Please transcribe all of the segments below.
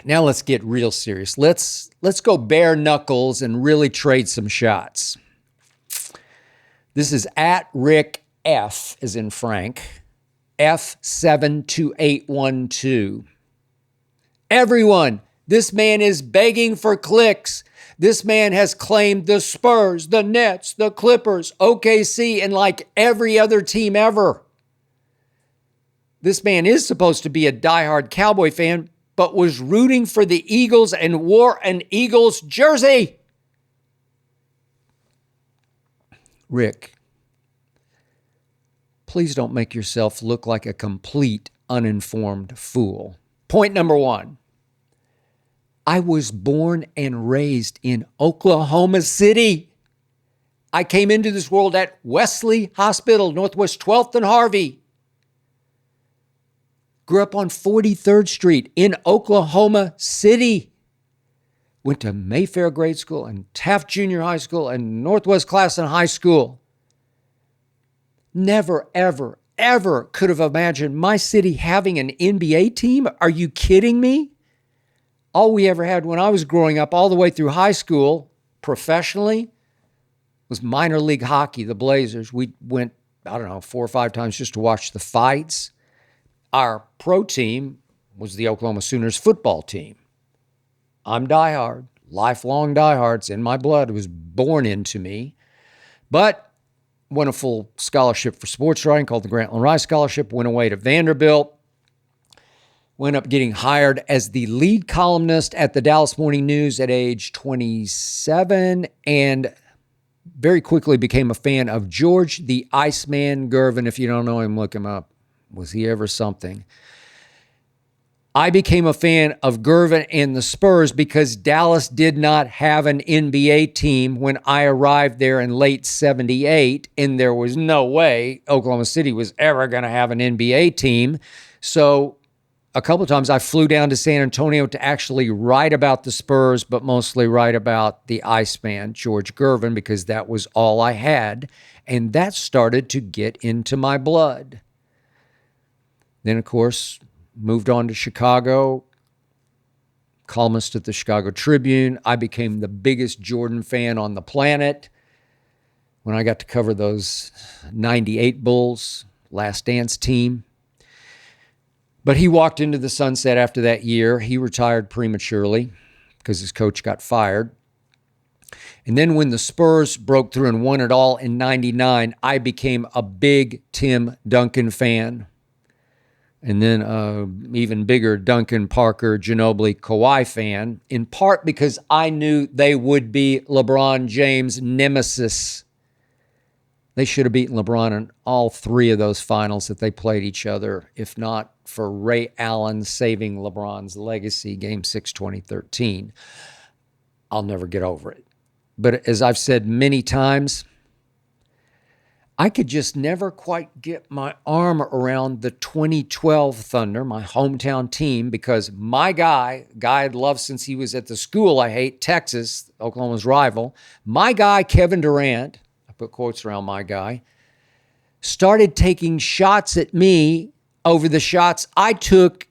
Now let's get real serious. Let's go bare knuckles and really trade some shots. This is at Rick F, as in Frank, F72812. Everyone, this man is begging for clicks. This man has claimed the Spurs, the Nets, the Clippers, OKC, and like every other team ever. This man is supposed to be a diehard Cowboy fan, but was rooting for the Eagles and wore an Eagles jersey. Rick, please don't make yourself look like a complete uninformed fool. Point number one. I was born and raised in Oklahoma City. I came into this world at Wesley Hospital, Northwest 12th and Harvey. Grew up on 43rd Street in Oklahoma City. Went to Mayfair Grade School and Taft Junior High School and Northwest Classen High School. Never, ever, ever could have imagined my city having an NBA team. Are you kidding me? All we ever had when I was growing up, all the way through high school, professionally, was minor league hockey, the Blazers. We went, 4 or 5 times just to watch the fights. Our pro team was the Oklahoma Sooners football team. I'm diehard, lifelong diehard. It's in my blood. It was born into me. But won a full scholarship for sports writing called the Grantland Rice Scholarship, went away to Vanderbilt, went up getting hired as the lead columnist at the Dallas Morning News at age 27, and very quickly became a fan of George the Iceman Gervin. If you don't know him, look him up. Was he ever something? I became a fan of Gervin and the Spurs because Dallas did not have an NBA team when I arrived there in late 78, and there was no way Oklahoma City was ever going to have an NBA team. So a couple of times I flew down to San Antonio to actually write about the Spurs, but mostly write about the Iceman, George Gervin, because that was all I had. And that started to get into my blood. Then, of course, moved on to Chicago, columnist at the Chicago Tribune. I became the biggest Jordan fan on the planet when I got to cover those 98 Bulls, Last Dance team. But he walked into the sunset after that year. He retired prematurely because his coach got fired. And then when the Spurs broke through and won it all in 99, I became a big Tim Duncan fan. And then even bigger Duncan, Parker, Ginobili, Kawhi fan, in part because I knew they would be LeBron James' nemesis. They should have beaten LeBron in all 3 of those finals that they played each other, if not for Ray Allen saving LeBron's legacy, Game 6, 2013. I'll never get over it. But as I've said many times, I could just never quite get my arm around the 2012 Thunder, my hometown team, because my guy I'd loved since he was at the school I hate, Texas, Oklahoma's rival, my guy, Kevin Durant, I put quotes around my guy, started taking shots at me over the shots I took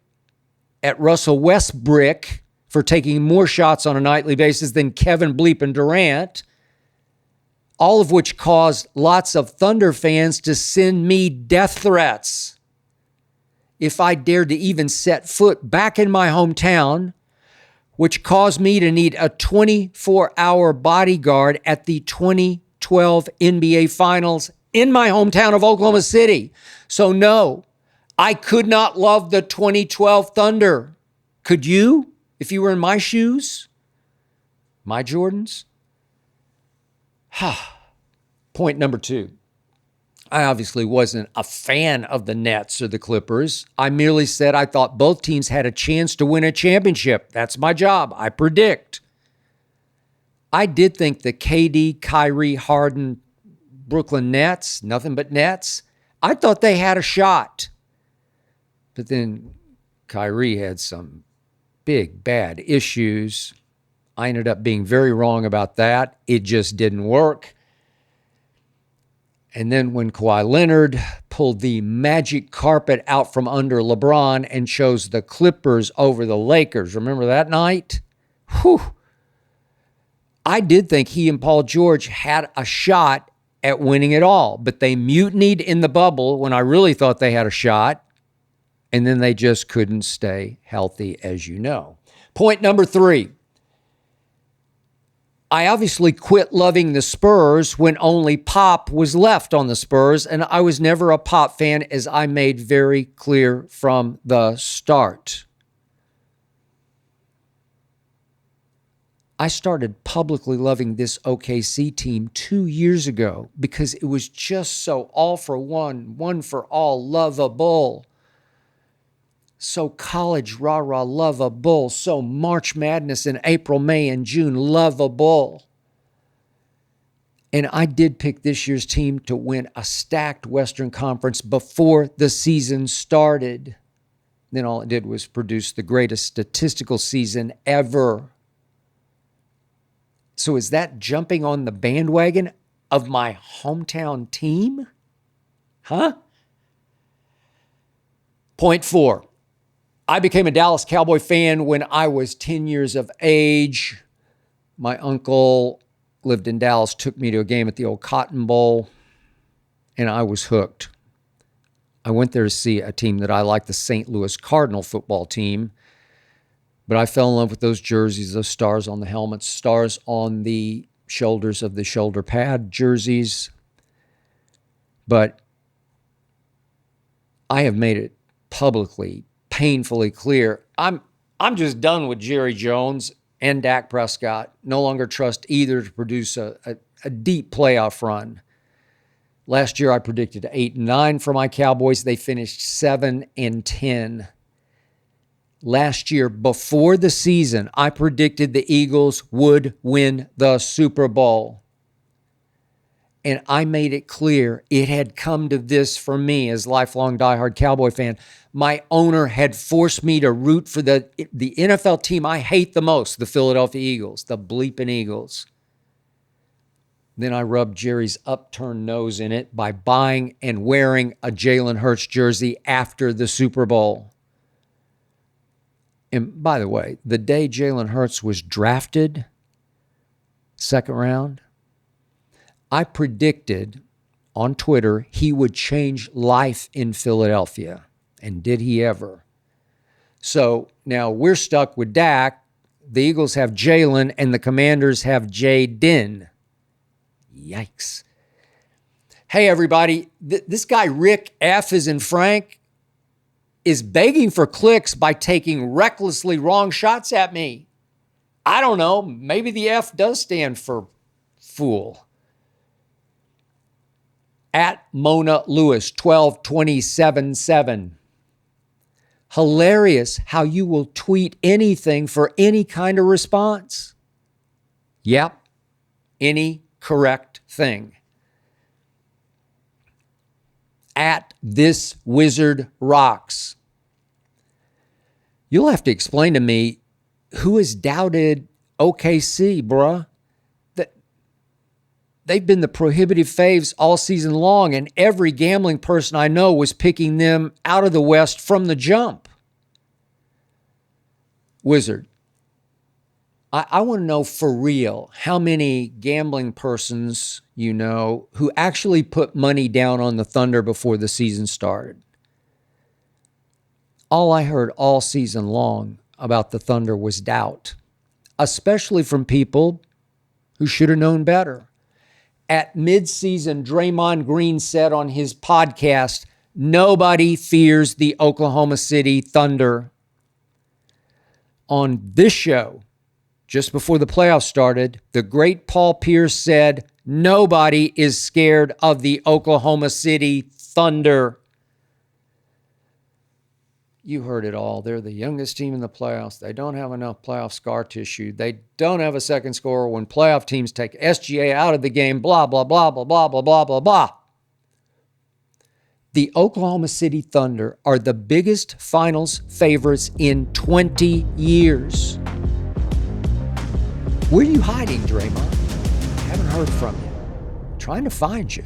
at Russell Westbrook for taking more shots on a nightly basis than Kevin Bleepin Durant, all of which caused lots of Thunder fans to send me death threats if I dared to even set foot back in my hometown, which caused me to need a 24-hour bodyguard at the 2012 NBA Finals in my hometown of Oklahoma City. So no, I could not love the 2012 Thunder. Could you, if you were in my shoes? My Jordans? Point number 2. I obviously wasn't a fan of the Nets or the Clippers. I merely said I thought both teams had a chance to win a championship. That's my job. I predict. I did think the KD, Kyrie, Harden, Brooklyn Nets, nothing but Nets, I thought they had a shot. But then Kyrie had some big, bad issues. I ended up being very wrong about that. It just didn't work. And then when Kawhi Leonard pulled the magic carpet out from under LeBron and chose the Clippers over the Lakers, remember that night? Whew. I did think he and Paul George had a shot at winning it all, but they mutinied in the bubble when I really thought they had a shot, and then they just couldn't stay healthy, as you know. Point number 3. I obviously quit loving the Spurs when only Pop was left on the Spurs, and I was never a Pop fan, as I made very clear from the start. I started publicly loving this OKC team 2 years ago because it was just so all for one, one for all, lovable. So college rah-rah lovable. So March Madness in April, May, and June lovable. And I did pick this year's team to win a stacked Western Conference before the season started. Then all it did was produce the greatest statistical season ever. So is that jumping on the bandwagon of my hometown team? Huh? Point 4. I became a Dallas Cowboy fan when I was 10 years of age. My uncle lived in Dallas, took me to a game at the old Cotton Bowl, and I was hooked. I went there to see a team that I liked, the St. Louis Cardinal football team. But I fell in love with those jerseys, those stars on the helmets, stars on the shoulders of the shoulder pad jerseys. But I have made it publicly, painfully clear. I'm just done with Jerry Jones and Dak Prescott. No longer trust either to produce a deep playoff run. Last year I predicted 8-9 for my Cowboys. They finished 7-10. Last year, before the season, I predicted the Eagles would win the Super Bowl. And I made it clear it had come to this for me as lifelong diehard Cowboy fan. My owner had forced me to root for the NFL team I hate the most, the Philadelphia Eagles, the bleeping Eagles. Then I rubbed Jerry's upturned nose in it by buying and wearing a Jalen Hurts jersey after the Super Bowl. And by the way, the day Jalen Hurts was drafted, second round, I predicted on Twitter he would change life in Philadelphia. And did he ever? So now we're stuck with Dak. The Eagles have Jalen and the Commanders have Jaden. Yikes. Hey, everybody. This guy, Rick F. as in Frank, is begging for clicks by taking recklessly wrong shots at me. I don't know. Maybe the F does stand for fool. At Mona Lewis, 12277. Hilarious how you will tweet anything for any kind of response. Yep, any correct thing. At This Wizard Rocks. You'll have to explain to me who has doubted OKC, bruh. They've been the prohibitive faves all season long, and every gambling person I know was picking them out of the West from the jump. Wizard, I want to know for real how many gambling persons you know who actually put money down on the Thunder before the season started. All I heard all season long about the Thunder was doubt, especially from people who should have known better. At midseason, Draymond Green said on his podcast, nobody fears the Oklahoma City Thunder. On this show, just before the playoffs started, the great Paul Pierce said, nobody is scared of the Oklahoma City Thunder. You heard it all. They're the youngest team in the playoffs. They don't have enough playoff scar tissue. They don't have a second scorer when playoff teams take SGA out of the game, blah, blah, blah, blah, blah, blah, blah, blah, blah. The Oklahoma City Thunder are the biggest finals favorites in 20 years. Where are you hiding, Draymond? Haven't heard from you. Trying to find you.